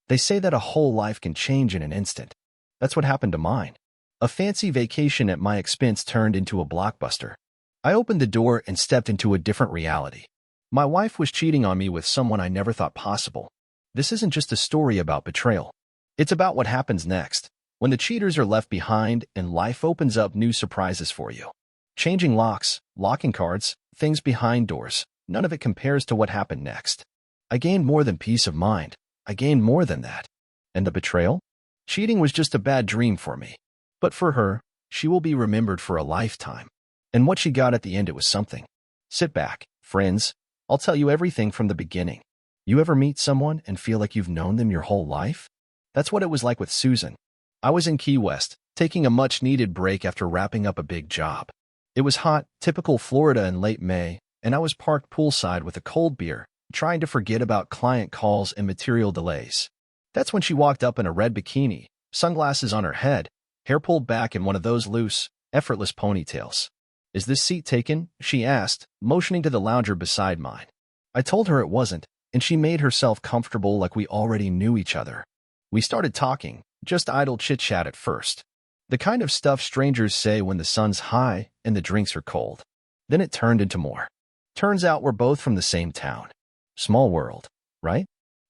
They say that a whole life can change in an instant. That's what happened to mine. A fancy vacation at my expense turned into a blockbuster. I opened the door and stepped into a different reality. My wife was cheating on me with someone I never thought possible. This isn't just a story about betrayal. It's about what happens next, when the cheaters are left behind and life opens up new surprises for you. Changing locks, locking cards, things behind doors, none of it compares to what happened next. I gained more than peace of mind. I gained more than that. And the betrayal? Cheating was just a bad dream for me. But for her, she will be remembered for a lifetime. And what she got at the end, it was something. Sit back, friends. I'll tell you everything from the beginning. You ever meet someone and feel like you've known them your whole life? That's what it was like with Susan. I was in Key West, taking a much-needed break after wrapping up a big job. It was hot, typical Florida in late May, and I was parked poolside with a cold beer, trying to forget about client calls and material delays. That's when she walked up in a red bikini, sunglasses on her head, hair pulled back in one of those loose, effortless ponytails. "Is this seat taken?" she asked, motioning to the lounger beside mine. I told her it wasn't, and she made herself comfortable like we already knew each other. We started talking, just idle chit-chat at first. The kind of stuff strangers say when the sun's high and the drinks are cold. Then it turned into more. Turns out we're both from the same town. Small world, right?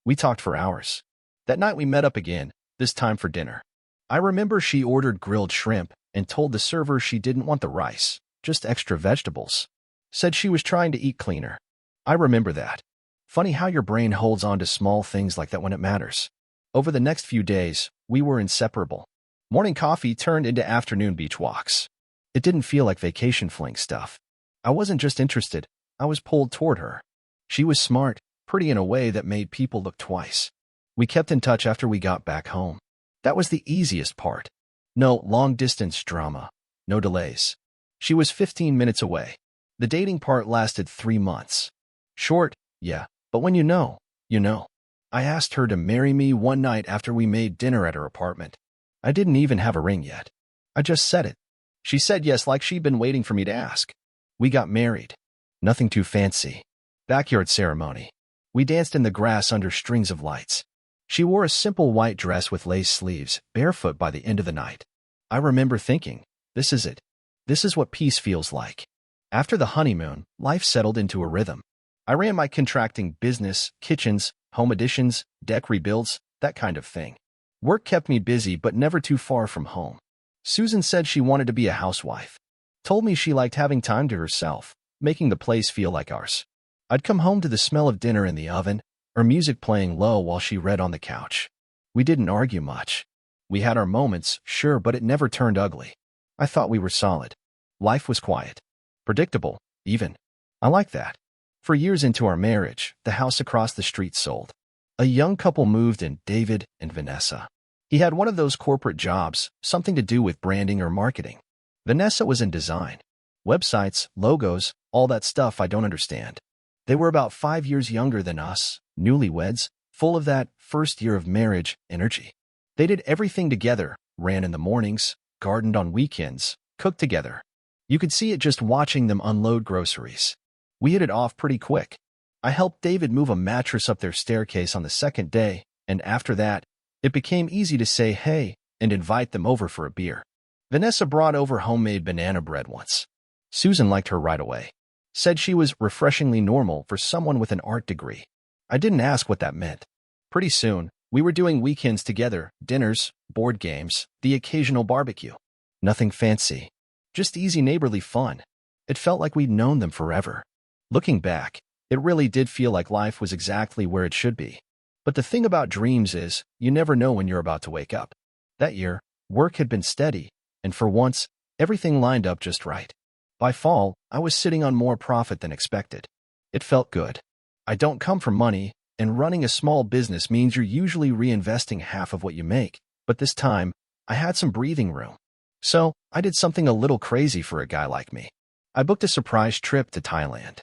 We talked for hours. That night we met up again, this time for dinner. I remember she ordered grilled shrimp and told the server she didn't want the rice, just extra vegetables. Said she was trying to eat cleaner. I remember that. Funny how your brain holds on to small things like that when it matters. Over the next few days, we were inseparable. Morning coffee turned into afternoon beach walks. It didn't feel like vacation fling stuff. I wasn't just interested, I was pulled toward her. She was smart, pretty in a way that made people look twice. We kept in touch after we got back home. That was the easiest part. No long-distance drama, no delays. She was 15 minutes away. The dating part lasted 3 months. Short, yeah, but when you know, you know. I asked her to marry me one night after we made dinner at her apartment. I didn't even have a ring yet. I just said it. She said yes like she'd been waiting for me to ask. We got married. Nothing too fancy. Backyard ceremony. We danced in the grass under strings of lights. She wore a simple white dress with lace sleeves, barefoot by the end of the night. I remember thinking, this is it. This is what peace feels like. After the honeymoon, life settled into a rhythm. I ran my contracting business, kitchens, home additions, deck rebuilds, that kind of thing. Work kept me busy but never too far from home. Susan said she wanted to be a housewife. Told me she liked having time to herself, making the place feel like ours. I'd come home to the smell of dinner in the oven, or music playing low while she read on the couch. We didn't argue much. We had our moments, sure, but it never turned ugly. I thought we were solid. Life was quiet. Predictable, even. I like that. For years into our marriage, the house across the street sold. A young couple moved in, David and Vanessa. He had one of those corporate jobs, something to do with branding or marketing. Vanessa was in design. Websites, logos, all that stuff I don't understand. They were about 5 years younger than us, newlyweds, full of that first year of marriage energy. They did everything together, ran in the mornings, gardened on weekends, cooked together. You could see it just watching them unload groceries. We hit it off pretty quick. I helped David move a mattress up their staircase on the second day, and after that, it became easy to say hey and invite them over for a beer. Vanessa brought over homemade banana bread once. Susan liked her right away. Said she was refreshingly normal for someone with an art degree. I didn't ask what that meant. Pretty soon, we were doing weekends together, dinners, board games, the occasional barbecue. Nothing fancy. Just easy neighborly fun. It felt like we'd known them forever. Looking back, it really did feel like life was exactly where it should be. But the thing about dreams is, you never know when you're about to wake up. That year, work had been steady, and for once, everything lined up just right. By fall, I was sitting on more profit than expected. It felt good. I don't come from money, and running a small business means you're usually reinvesting half of what you make, but this time, I had some breathing room. So, I did something a little crazy for a guy like me. I booked a surprise trip to Thailand.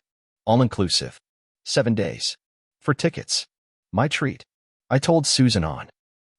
All-inclusive. 7 days. For tickets. My treat. I told Susan on.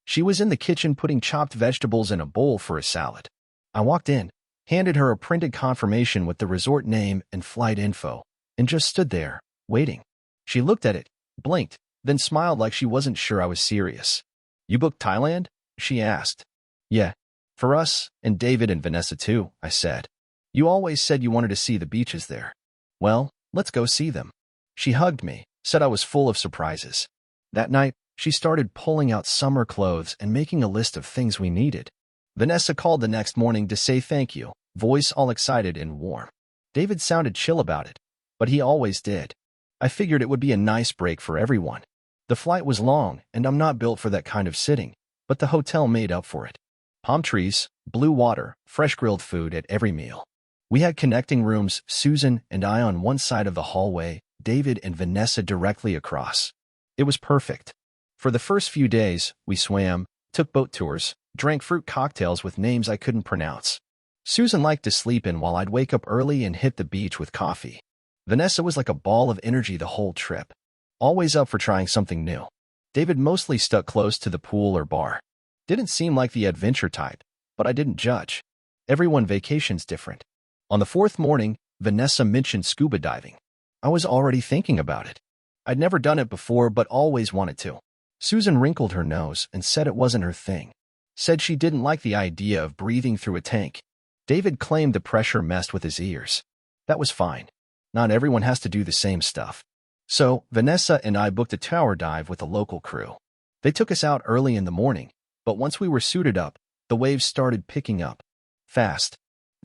She was in the kitchen putting chopped vegetables in a bowl for a salad. I walked in, handed her a printed confirmation with the resort name and flight info, and just stood there, waiting. She looked at it, blinked, then smiled like she wasn't sure I was serious. You booked Thailand? She asked. Yeah. For us, and David and Vanessa too, I said. You always said you wanted to see the beaches there. Well, let's go see them. She hugged me, said I was full of surprises. That night, she started pulling out summer clothes and making a list of things we needed. Vanessa called the next morning to say thank you, voice all excited and warm. David sounded chill about it, but he always did. I figured it would be a nice break for everyone. The flight was long, and I'm not built for that kind of sitting, but the hotel made up for it. Palm trees, blue water, fresh grilled food at every meal. We had connecting rooms, Susan and I on one side of the hallway, David and Vanessa directly across. It was perfect. For the first few days, we swam, took boat tours, drank fruit cocktails with names I couldn't pronounce. Susan liked to sleep in while I'd wake up early and hit the beach with coffee. Vanessa was like a ball of energy the whole trip, always up for trying something new. David mostly stuck close to the pool or bar. Didn't seem like the adventure type, but I didn't judge. Everyone vacations different. On the fourth morning, Vanessa mentioned scuba diving. I was already thinking about it. I'd never done it before, but always wanted to. Susan wrinkled her nose and said it wasn't her thing. Said she didn't like the idea of breathing through a tank. David claimed the pressure messed with his ears. That was fine. Not everyone has to do the same stuff. So, Vanessa and I booked a tower dive with a local crew. They took us out early in the morning, but once we were suited up, the waves started picking up. Fast.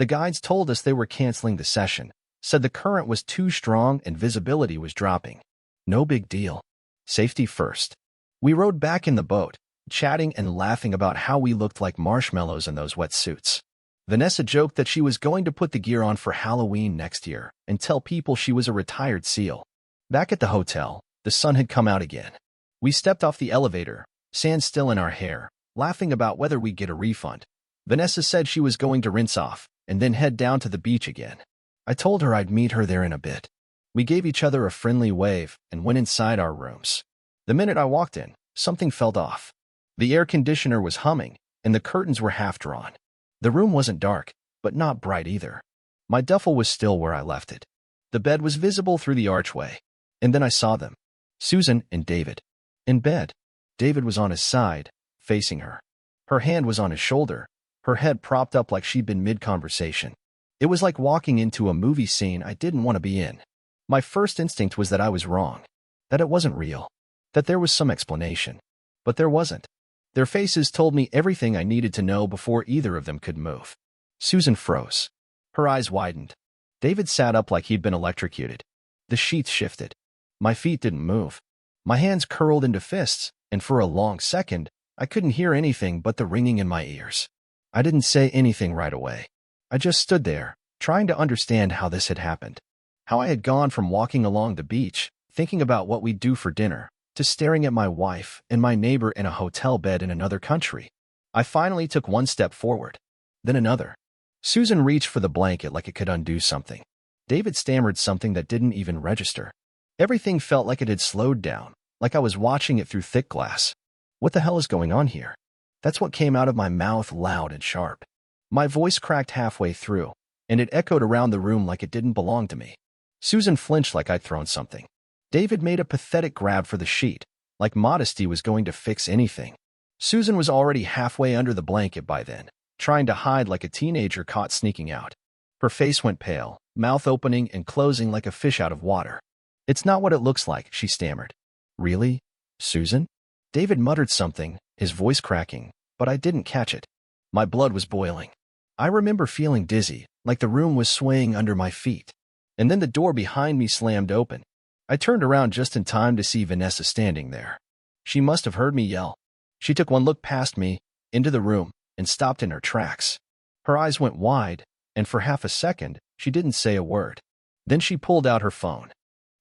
The guides told us they were canceling the session, said the current was too strong and visibility was dropping. No big deal. Safety first. We rode back in the boat, chatting and laughing about how we looked like marshmallows in those wetsuits. Vanessa joked that she was going to put the gear on for Halloween next year and tell people she was a retired SEAL. Back at the hotel, the sun had come out again. We stepped off the elevator, sand still in our hair, laughing about whether we'd get a refund. Vanessa said she was going to rinse off and then head down to the beach again. I told her I'd meet her there in a bit. We gave each other a friendly wave and went inside our rooms. The minute I walked in, something felt off. The air conditioner was humming, and the curtains were half drawn. The room wasn't dark, but not bright either. My duffel was still where I left it. The bed was visible through the archway. And then I saw them. Susan and David. In bed. David was on his side, facing her. Her hand was on his shoulder, her head propped up like she'd been mid-conversation. It was like walking into a movie scene I didn't want to be in. My first instinct was that I was wrong, that it wasn't real, that there was some explanation. But there wasn't. Their faces told me everything I needed to know before either of them could move. Susan froze. Her eyes widened. David sat up like he'd been electrocuted. The sheets shifted. My feet didn't move. My hands curled into fists, and for a long second, I couldn't hear anything but the ringing in my ears. I didn't say anything right away. I just stood there, trying to understand how this had happened. How I had gone from walking along the beach, thinking about what we'd do for dinner, to staring at my wife and my neighbor in a hotel bed in another country. I finally took one step forward, then another. Susan reached for the blanket like it could undo something. David stammered something that didn't even register. Everything felt like it had slowed down, like I was watching it through thick glass. What the hell is going on here? That's what came out of my mouth, loud and sharp. My voice cracked halfway through, and it echoed around the room like it didn't belong to me. Susan flinched like I'd thrown something. David made a pathetic grab for the sheet, like modesty was going to fix anything. Susan was already halfway under the blanket by then, trying to hide like a teenager caught sneaking out. Her face went pale, mouth opening and closing like a fish out of water. It's not what it looks like, she stammered. Really? Susan? David muttered something, his voice cracking, but I didn't catch it. My blood was boiling. I remember feeling dizzy, like the room was swaying under my feet. And then the door behind me slammed open. I turned around just in time to see Vanessa standing there. She must have heard me yell. She took one look past me, into the room, and stopped in her tracks. Her eyes went wide, and for half a second, she didn't say a word. Then she pulled out her phone.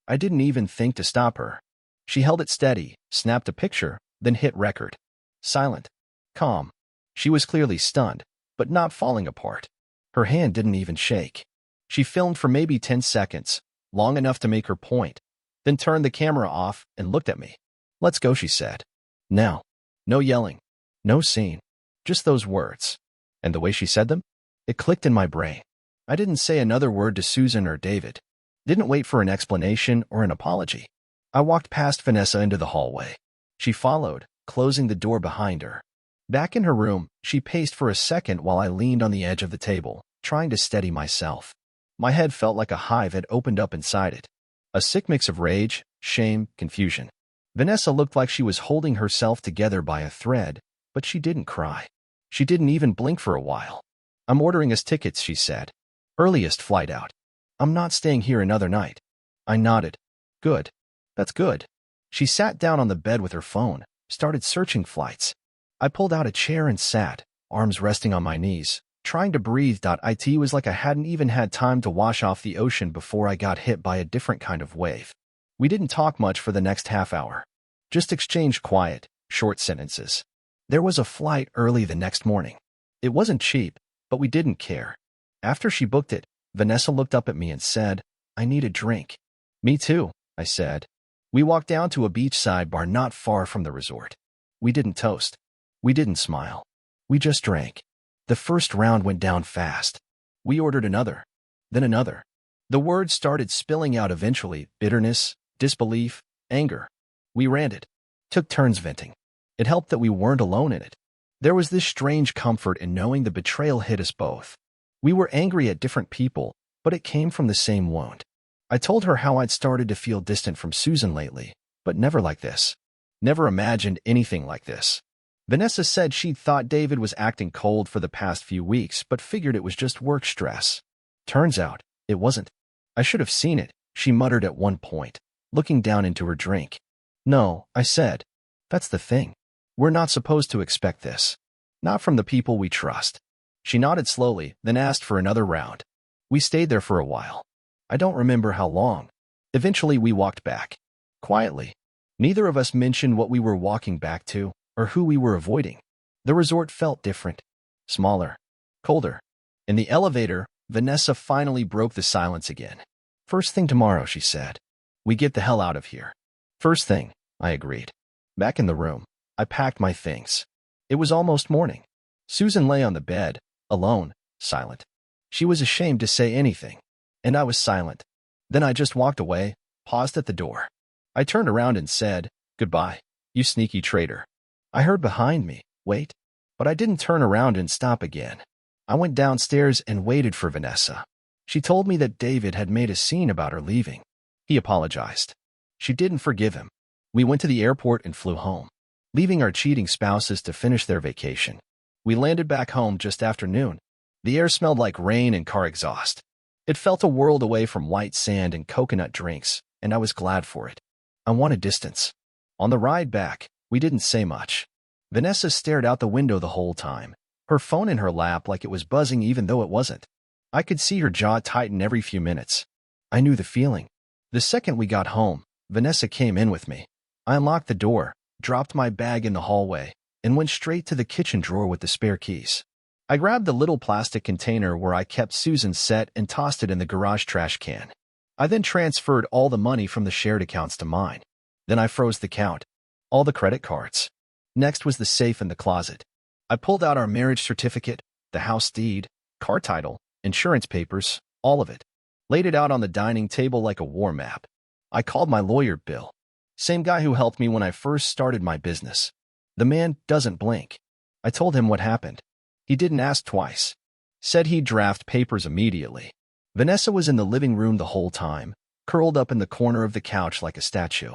I didn't even think to stop her. She held it steady, snapped a picture, then hit record. Silent. Calm. She was clearly stunned, but not falling apart. Her hand didn't even shake. She filmed for maybe 10 seconds, long enough to make her point, then turned the camera off and looked at me. Let's go, she said. Now. No yelling. No scene. Just those words. And the way she said them? It clicked in my brain. I didn't say another word to Susan or David. Didn't wait for an explanation or an apology. I walked past Vanessa into the hallway. She followed, closing the door behind her. Back in her room, she paced for a second while I leaned on the edge of the table, trying to steady myself. My head felt like a hive had opened up inside it. A sick mix of rage, shame, confusion. Vanessa looked like she was holding herself together by a thread, but she didn't cry. She didn't even blink for a while. "I'm ordering us tickets," she said. "Earliest flight out. I'm not staying here another night." I nodded. "Good. That's good." She sat down on the bed with her phone, started searching flights. I pulled out a chair and sat, arms resting on my knees, trying to breathe. It was like I hadn't even had time to wash off the ocean before I got hit by a different kind of wave. We didn't talk much for the next half hour. Just exchanged quiet, short sentences. There was a flight early the next morning. It wasn't cheap, but we didn't care. After she booked it, Vanessa looked up at me and said, "I need a drink." "Me too," I said. We walked down to a beachside bar not far from the resort. We didn't toast. We didn't smile. We just drank. The first round went down fast. We ordered another, then another. The words started spilling out eventually: bitterness, disbelief, anger. We ranted, took turns venting. It helped that we weren't alone in it. There was this strange comfort in knowing the betrayal hit us both. We were angry at different people, but it came from the same wound. I told her how I'd started to feel distant from Susan lately, but never like this. Never imagined anything like this. Vanessa said she'd thought David was acting cold for the past few weeks, but figured it was just work stress. Turns out, it wasn't. "I should have seen it," she muttered at one point, looking down into her drink. "No," I said. "That's the thing. We're not supposed to expect this. Not from the people we trust." She nodded slowly, then asked for another round. We stayed there for a while. I don't remember how long. Eventually we walked back. Quietly. Neither of us mentioned what we were walking back to, or who we were avoiding. The resort felt different. Smaller. Colder. In the elevator, Vanessa finally broke the silence again. "First thing tomorrow," she said. "We get the hell out of here." "First thing," I agreed. Back in the room, I packed my things. It was almost morning. Susan lay on the bed, alone, silent. She was ashamed to say anything, and I was silent. Then I just walked away, paused at the door. I turned around and said, "Goodbye, you sneaky traitor." I heard behind me, "Wait." But I didn't turn around and stop again. I went downstairs and waited for Vanessa. She told me that David had made a scene about her leaving. He apologized. She didn't forgive him. We went to the airport and flew home, leaving our cheating spouses to finish their vacation. We landed back home just after noon. The air smelled like rain and car exhaust. It felt a world away from white sand and coconut drinks, and I was glad for it. I wanted distance. On the ride back, we didn't say much. Vanessa stared out the window the whole time, her phone in her lap like it was buzzing even though it wasn't. I could see her jaw tighten every few minutes. I knew the feeling. The second we got home, Vanessa came in with me. I unlocked the door, dropped my bag in the hallway, and went straight to the kitchen drawer with the spare keys. I grabbed the little plastic container where I kept Susan's set and tossed it in the garage trash can. I then transferred all the money from the shared accounts to mine. Then I froze the count, all the credit cards. Next was the safe in the closet. I pulled out our marriage certificate, the house deed, car title, insurance papers, all of it. Laid it out on the dining table like a war map. I called my lawyer, Bill. Same guy who helped me when I first started my business. The man doesn't blink. I told him what happened. He didn't ask twice. Said he'd draft papers immediately. Vanessa was in the living room the whole time, curled up in the corner of the couch like a statue.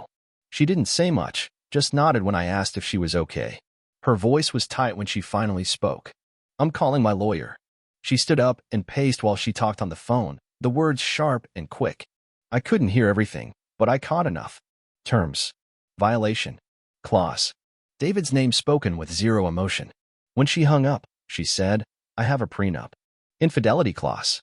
She didn't say much, just nodded when I asked if she was okay. Her voice was tight when she finally spoke. "I'm calling my lawyer." She stood up and paced while she talked on the phone, the words sharp and quick. I couldn't hear everything, but I caught enough. Terms. Violation. Clause. David's name spoken with zero emotion. When she hung up, she said, "I have a prenup. Infidelity clause.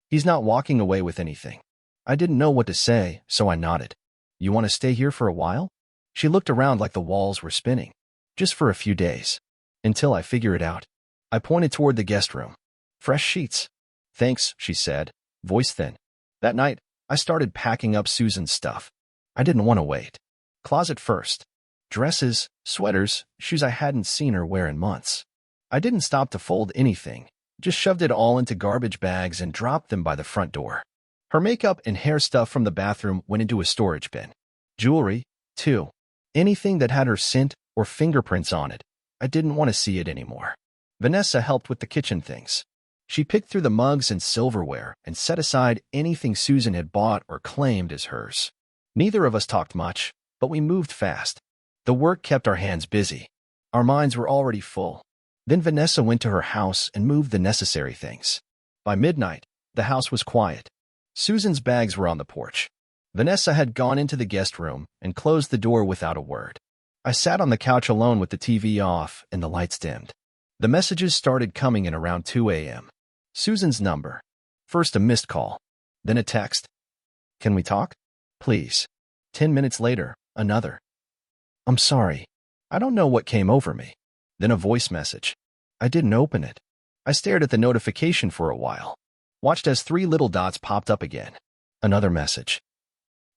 He's not walking away with anything." I didn't know what to say, so I nodded. "You want to stay here for a while?" She looked around like the walls were spinning. "Just for a few days. Until I figure it out." I pointed toward the guest room. "Fresh sheets." "Thanks," she said, voice thin. That night, I started packing up Susan's stuff. I didn't want to wait. Closet first. Dresses, sweaters, shoes I hadn't seen her wear in months. I didn't stop to fold anything, just shoved it all into garbage bags and dropped them by the front door. Her makeup and hair stuff from the bathroom went into a storage bin. Jewelry, too. Anything that had her scent or fingerprints on it. I didn't want to see it anymore. Vanessa helped with the kitchen things. She picked through the mugs and silverware and set aside anything Susan had bought or claimed as hers. Neither of us talked much, but we moved fast. The work kept our hands busy. Our minds were already full. Then Vanessa went to her house and moved the necessary things. By midnight, the house was quiet. Susan's bags were on the porch. Vanessa had gone into the guest room and closed the door without a word. I sat on the couch alone with the TV off and the lights dimmed. The messages started coming in around 2 a.m. Susan's number. First a missed call, then a text. "Can we talk? Please." 10 minutes later, another. "I'm sorry. I don't know what came over me." Then a voice message. I didn't open it. I stared at the notification for a while, watched as 3 little dots popped up again. Another message.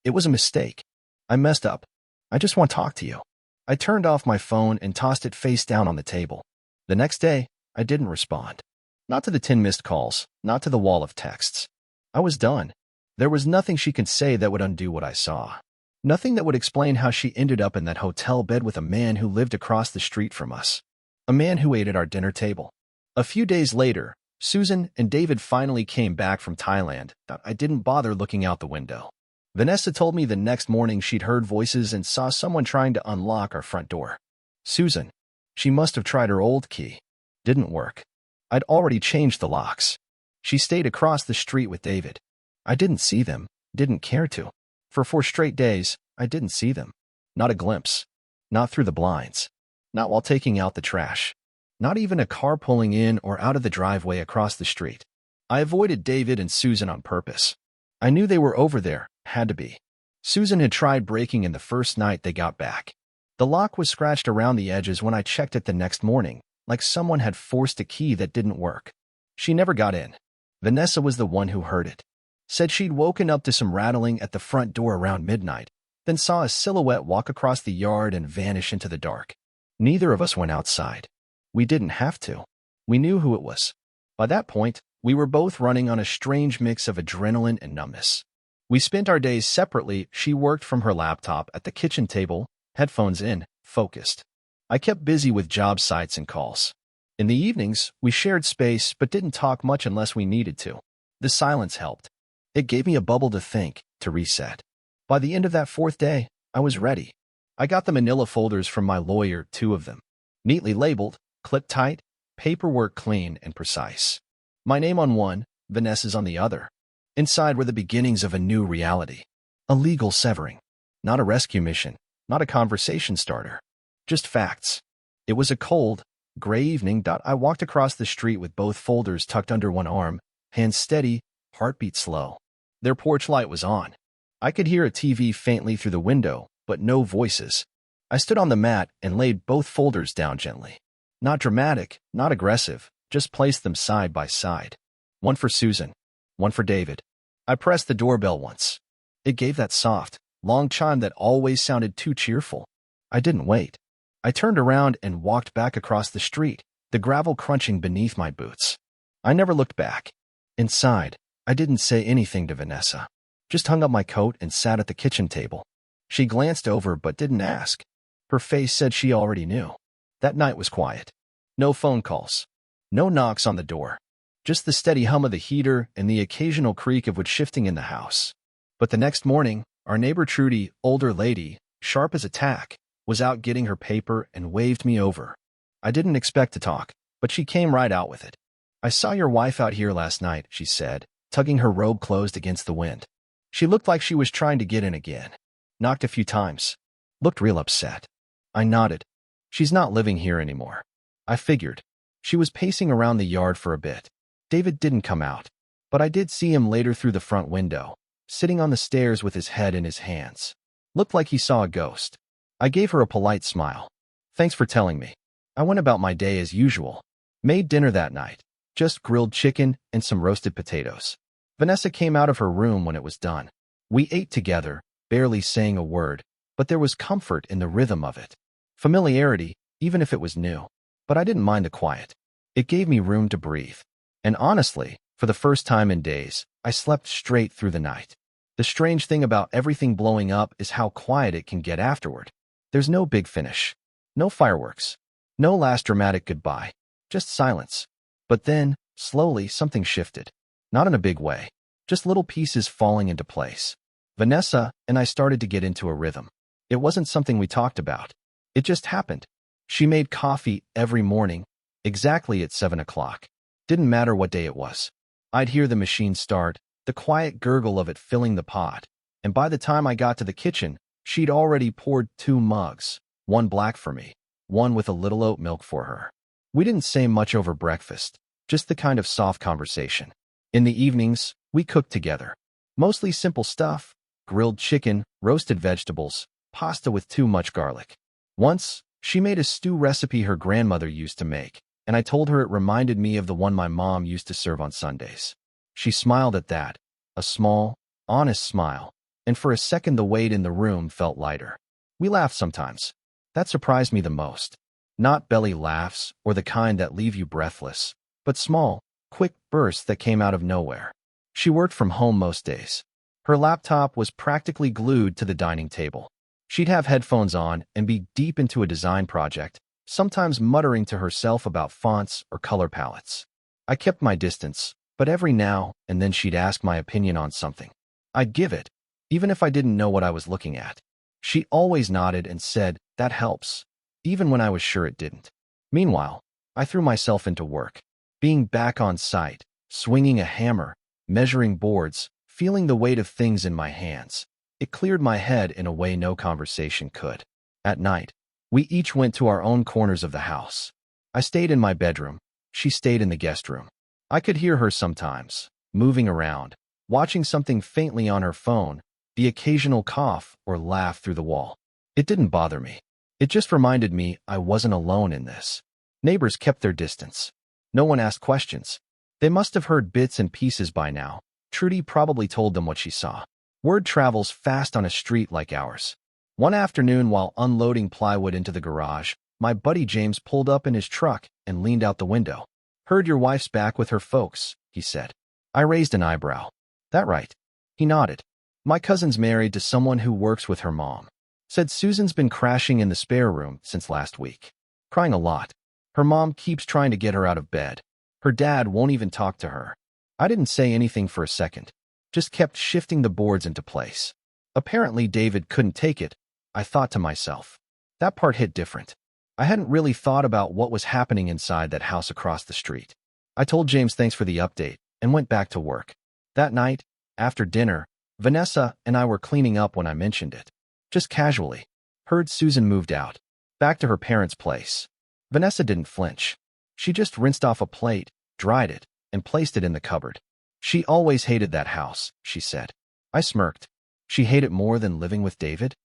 "It was a mistake. I messed up. I just want to talk to you." I turned off my phone and tossed it face down on the table. The next day, I didn't respond. Not to the 10 missed calls, not to the wall of texts. I was done. There was nothing she could say that would undo what I saw. Nothing that would explain how she ended up in that hotel bed with a man who lived across the street from us. A man who ate at our dinner table. A few days later, Susan and David finally came back from Thailand. I didn't bother looking out the window. Vanessa told me the next morning she'd heard voices and saw someone trying to unlock our front door. Susan. She must have tried her old key. Didn't work. I'd already changed the locks. She stayed across the street with David. I didn't see them, didn't care to. For 4 straight days, I didn't see them. Not a glimpse. Not through the blinds. Not while taking out the trash. Not even a car pulling in or out of the driveway across the street. I avoided David and Susan on purpose. I knew they were over there, had to be. Susan had tried breaking in the first night they got back. The lock was scratched around the edges when I checked it the next morning, like someone had forced a key that didn't work. She never got in. Vanessa was the one who heard it. Said she'd woken up to some rattling at the front door around midnight, then saw a silhouette walk across the yard and vanish into the dark. Neither of us went outside. We didn't have to. We knew who it was. By that point, we were both running on a strange mix of adrenaline and numbness. We spent our days separately. She worked from her laptop at the kitchen table, headphones in, focused. I kept busy with job sites and calls. In the evenings, we shared space but didn't talk much unless we needed to. The silence helped. It gave me a bubble to think, to reset. By the end of that 4th day, I was ready. I got the manila folders from my lawyer, 2 of them. Neatly labeled, clipped tight, paperwork clean and precise. My name on one, Vanessa's on the other. Inside were the beginnings of a new reality. A legal severing. Not a rescue mission. Not a conversation starter. Just facts. It was a cold, gray evening. I walked across the street with both folders tucked under one arm, hands steady, heartbeat slow. Their porch light was on. I could hear a TV faintly through the window, but no voices. I stood on the mat and laid both folders down gently. Not dramatic, not aggressive, just placed them side by side. One for Susan, one for David. I pressed the doorbell once. It gave that soft, long chime that always sounded too cheerful. I didn't wait. I turned around and walked back across the street, the gravel crunching beneath my boots. I never looked back. Inside, I didn't say anything to Vanessa. Just hung up my coat and sat at the kitchen table. She glanced over but didn't ask. Her face said she already knew. That night was quiet. No phone calls. No knocks on the door. Just the steady hum of the heater and the occasional creak of wood shifting in the house. But the next morning, our neighbor Trudy, older lady, sharp as a tack, was out getting her paper and waved me over. I didn't expect to talk, but she came right out with it. "I saw your wife out here last night," she said, tugging her robe closed against the wind. She looked like she was trying to get in again. Knocked a few times. Looked real upset. I nodded. She's not living here anymore. I figured. She was pacing around the yard for a bit. David didn't come out, but I did see him later through the front window, sitting on the stairs with his head in his hands. Looked like he saw a ghost. I gave her a polite smile. "Thanks for telling me." I went about my day as usual. Made dinner that night. Just grilled chicken and some roasted potatoes. Vanessa came out of her room when it was done. We ate together, barely saying a word, but there was comfort in the rhythm of it. Familiarity, even if it was new. But I didn't mind the quiet. It gave me room to breathe. And honestly, for the first time in days, I slept straight through the night. The strange thing about everything blowing up is how quiet it can get afterward. There's no big finish. No fireworks. No last dramatic goodbye. Just silence. But then, slowly, something shifted. Not in a big way. Just little pieces falling into place. Vanessa and I started to get into a rhythm. It wasn't something we talked about. It just happened. She made coffee every morning, exactly at 7 o'clock. Didn't matter what day it was. I'd hear the machine start, the quiet gurgle of it filling the pot. And by the time I got to the kitchen, she'd already poured 2 mugs, one black for me, one with a little oat milk for her. We didn't say much over breakfast, just the kind of soft conversation. In the evenings, we cooked together. Mostly simple stuff: grilled chicken, roasted vegetables, pasta with too much garlic. Once, she made a stew recipe her grandmother used to make, and I told her it reminded me of the one my mom used to serve on Sundays. She smiled at that, a small, honest smile, and for a second the weight in the room felt lighter. We laughed sometimes. That surprised me the most. Not belly laughs or the kind that leave you breathless, but small, quick bursts that came out of nowhere. She worked from home most days. Her laptop was practically glued to the dining table. She'd have headphones on and be deep into a design project, sometimes muttering to herself about fonts or color palettes. I kept my distance, but every now and then she'd ask my opinion on something. I'd give it, even if I didn't know what I was looking at. She always nodded and said, "That helps," even when I was sure it didn't. Meanwhile, I threw myself into work. Being back on site, swinging a hammer, measuring boards, feeling the weight of things in my hands. It cleared my head in a way no conversation could. At night, we each went to our own corners of the house. I stayed in my bedroom. She stayed in the guest room. I could hear her sometimes, moving around, watching something faintly on her phone, the occasional cough or laugh through the wall. It didn't bother me. It just reminded me I wasn't alone in this. Neighbors kept their distance. No one asked questions. They must have heard bits and pieces by now. Trudy probably told them what she saw. Word travels fast on a street like ours. One afternoon, while unloading plywood into the garage, my buddy James pulled up in his truck and leaned out the window. "Heard your wife's back with her folks," he said. I raised an eyebrow. "That right?" He nodded. "My cousin's married to someone who works with her mom. Said Susan's been crashing in the spare room since last week. Crying a lot. Her mom keeps trying to get her out of bed. Her dad won't even talk to her." I didn't say anything for a second. Just kept shifting the boards into place. Apparently David couldn't take it, I thought to myself. That part hit different. I hadn't really thought about what was happening inside that house across the street. I told James thanks for the update and went back to work. That night, after dinner, Vanessa and I were cleaning up when I mentioned it. Just casually. Heard Susan moved out. Back to her parents' place. Vanessa didn't flinch. She just rinsed off a plate, dried it, and placed it in the cupboard. She always hated that house, she said. I smirked. She hated it more than living with David?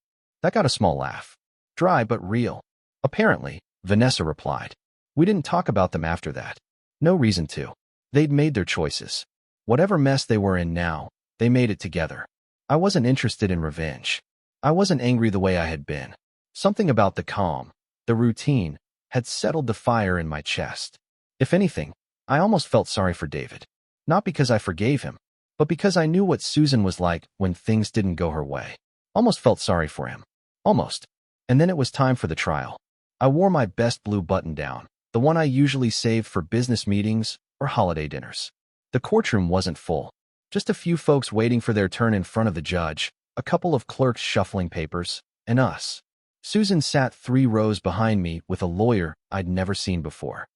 That got a small laugh. Dry but real. Apparently, Vanessa replied. We didn't talk about them after that. No reason to. They'd made their choices. Whatever mess they were in now, they made it together. I wasn't interested in revenge. I wasn't angry the way I had been. Something about the calm, the routine, had settled the fire in my chest. If anything, I almost felt sorry for David. Not because I forgave him, but because I knew what Susan was like when things didn't go her way. Almost felt sorry for him. Almost. And then it was time for the trial. I wore my best blue button-down, the one I usually saved for business meetings or holiday dinners. The courtroom wasn't full. Just a few folks waiting for their turn in front of the judge, a couple of clerks shuffling papers, and us. Susan sat 3 rows behind me with a lawyer I'd never seen before.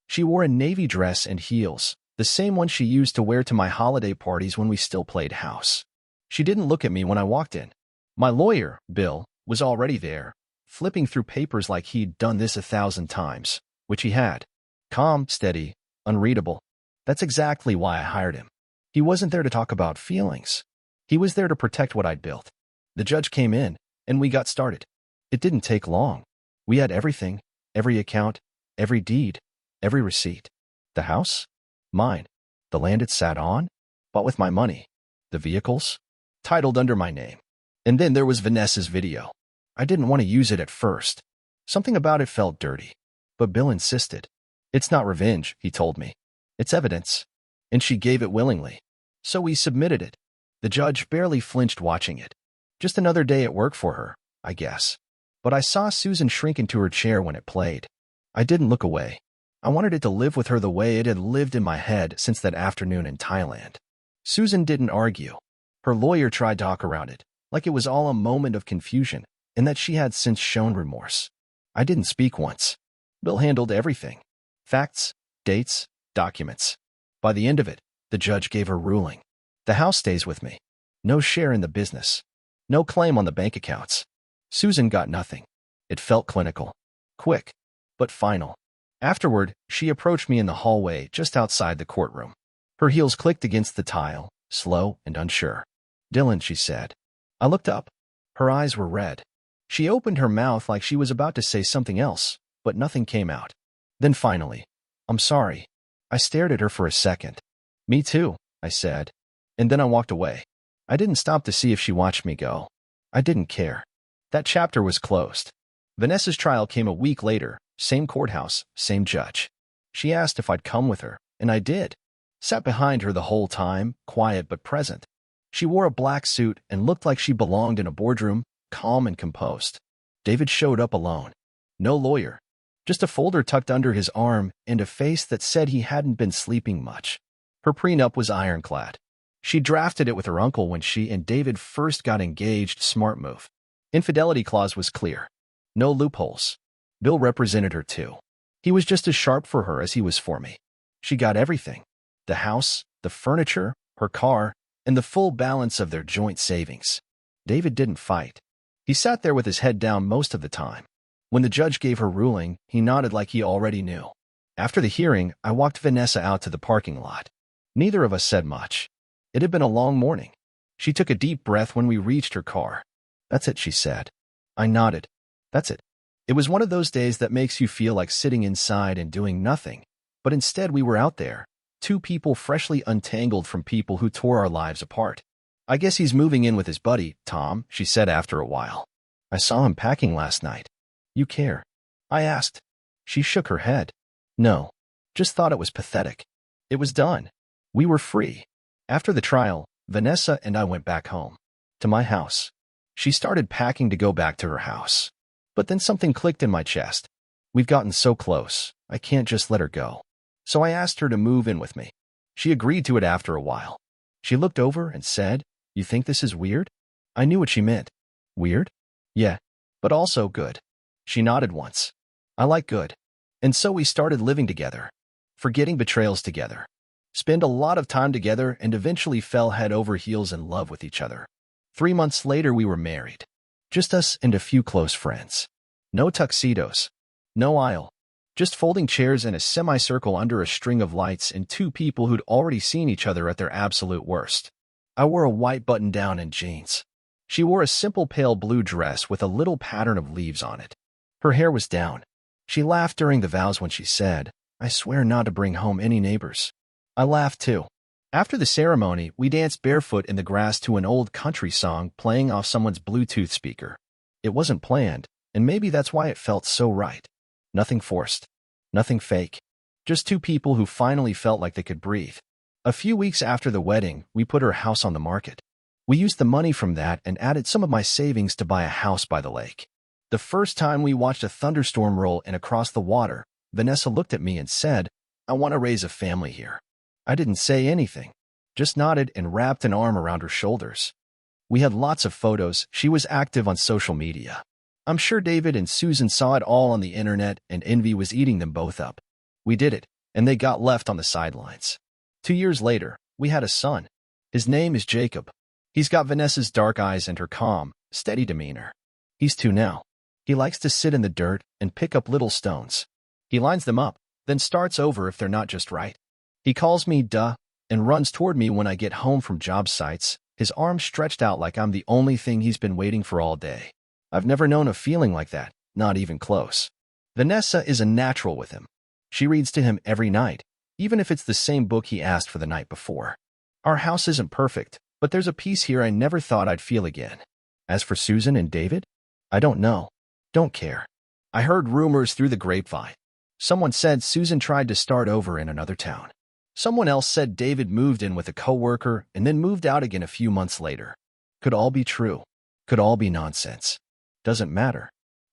She wore a navy dress and heels, the same one she used to wear to my holiday parties when we still played house. She didn't look at me when I walked in. My lawyer, Bill, was already there, flipping through papers like he'd done this 1,000 times, which he had. Calm, steady, unreadable. That's exactly why I hired him. He wasn't there to talk about feelings. He was there to protect what I'd built. The judge came in, and we got started. It didn't take long. We had everything, every account, every deed, every receipt. The house? Mine. The land it sat on? Bought with my money. The vehicles? Titled under my name. And then there was Vanessa's video. I didn't want to use it at first. Something about it felt dirty. But Bill insisted. It's not revenge, he told me. It's evidence. And she gave it willingly. So we submitted it. The judge barely flinched watching it. Just another day at work for her, I guess. but I saw Susan shrink into her chair when it played. I didn't look away. I wanted it to live with her the way it had lived in my head since that afternoon in Thailand. Susan didn't argue. Her lawyer tried to talk around it, like it was all a moment of confusion, and that she had since shown remorse. I didn't speak once. Bill handled everything. Facts, dates, documents. By the end of it, the judge gave her ruling. The house stays with me. No share in the business. No claim on the bank accounts. Susan got nothing. It felt clinical. Quick, but final. Afterward, she approached me in the hallway just outside the courtroom. Her heels clicked against the tile, slow and unsure. "Dylan," she said. I looked up. Her eyes were red. She opened her mouth like she was about to say something else, but nothing came out. Then finally, "I'm sorry." I stared at her for a second. "Me too," I said. And then I walked away. I didn't stop to see if she watched me go. I didn't care. That chapter was closed. Vanessa's trial came a week later, same courthouse, same judge. She asked if I'd come with her, and I did. Sat behind her the whole time, quiet but present. She wore a black suit and looked like she belonged in a boardroom, calm and composed. David showed up alone. No lawyer. Just a folder tucked under his arm and a face that said he hadn't been sleeping much. Her prenup was ironclad. She drafted it with her uncle when she and David first got engaged. Smart move. Infidelity clause was clear. No loopholes. Bill represented her too. He was just as sharp for her as he was for me. She got everything. The house, the furniture, her car, and the full balance of their joint savings. David didn't fight. He sat there with his head down most of the time. When the judge gave her ruling, he nodded like he already knew. After the hearing, I walked Vanessa out to the parking lot. Neither of us said much. It had been a long morning. She took a deep breath when we reached her car. "That's it," she said. I nodded. "That's it." It was one of those days that makes you feel like sitting inside and doing nothing. But instead we were out there, two people freshly untangled from people who tore our lives apart. "I guess he's moving in with his buddy, Tom," she said after a while. "I saw him packing last night." "You care?" I asked. She shook her head. "No. Just thought it was pathetic." It was done. We were free. After the trial, Vanessa and I went back home. To my house. She started packing to go back to her house. But then something clicked in my chest. We've gotten so close. I can't just let her go. So I asked her to move in with me. She agreed to it after a while. She looked over and said, "You think this is weird?" I knew what she meant. Weird? Yeah, but also good. She nodded once. I like good. And so we started living together. Forgetting betrayals together. Spend a lot of time together and eventually fell head over heels in love with each other. 3 months later we were married. Just us and a few close friends. No tuxedos. No aisle. Just folding chairs in a semicircle under a string of lights and two people who'd already seen each other at their absolute worst. I wore a white button-down and jeans. She wore a simple pale blue dress with a little pattern of leaves on it. Her hair was down. She laughed during the vows when she said, "I swear not to bring home any neighbors." I laughed too. After the ceremony, we danced barefoot in the grass to an old country song playing off someone's Bluetooth speaker. It wasn't planned, and maybe that's why it felt so right. Nothing forced. Nothing fake. Just two people who finally felt like they could breathe. A few weeks after the wedding, we put her house on the market. We used the money from that and added some of my savings to buy a house by the lake. The first time we watched a thunderstorm roll in across the water, Vanessa looked at me and said, "I want to raise a family here." I didn't say anything, just nodded and wrapped an arm around her shoulders. We had lots of photos. She was active on social media. I'm sure David and Susan saw it all on the internet and envy was eating them both up. We did it, and they got left on the sidelines. 2 years later, we had a son. His name is Jacob. He's got Vanessa's dark eyes and her calm, steady demeanor. He's 2 now. He likes to sit in the dirt and pick up little stones. He lines them up, then starts over if they're not just right. He calls me duh and runs toward me when I get home from job sites, his arms stretched out like I'm the only thing he's been waiting for all day. I've never known a feeling like that, not even close. Vanessa is a natural with him. She reads to him every night, even if it's the same book he asked for the night before. Our house isn't perfect, but there's a peace here I never thought I'd feel again. As for Susan and David, I don't know. Don't care. I heard rumors through the grapevine. Someone said Susan tried to start over in another town. Someone else said David moved in with a coworker and then moved out again a few months later. Could all be true. Could all be nonsense. Doesn't matter.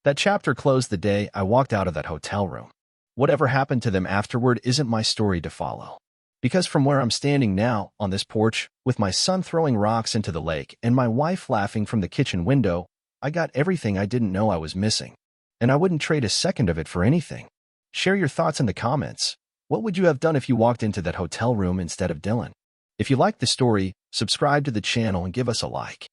That chapter closed the day I walked out of that hotel room. Whatever happened to them afterward isn't my story to follow. Because from where I'm standing now, on this porch, with my son throwing rocks into the lake and my wife laughing from the kitchen window, I got everything I didn't know I was missing. And I wouldn't trade a second of it for anything. Share your thoughts in the comments. What would you have done if you walked into that hotel room instead of Dylan? If you liked the story, subscribe to the channel and give us a like.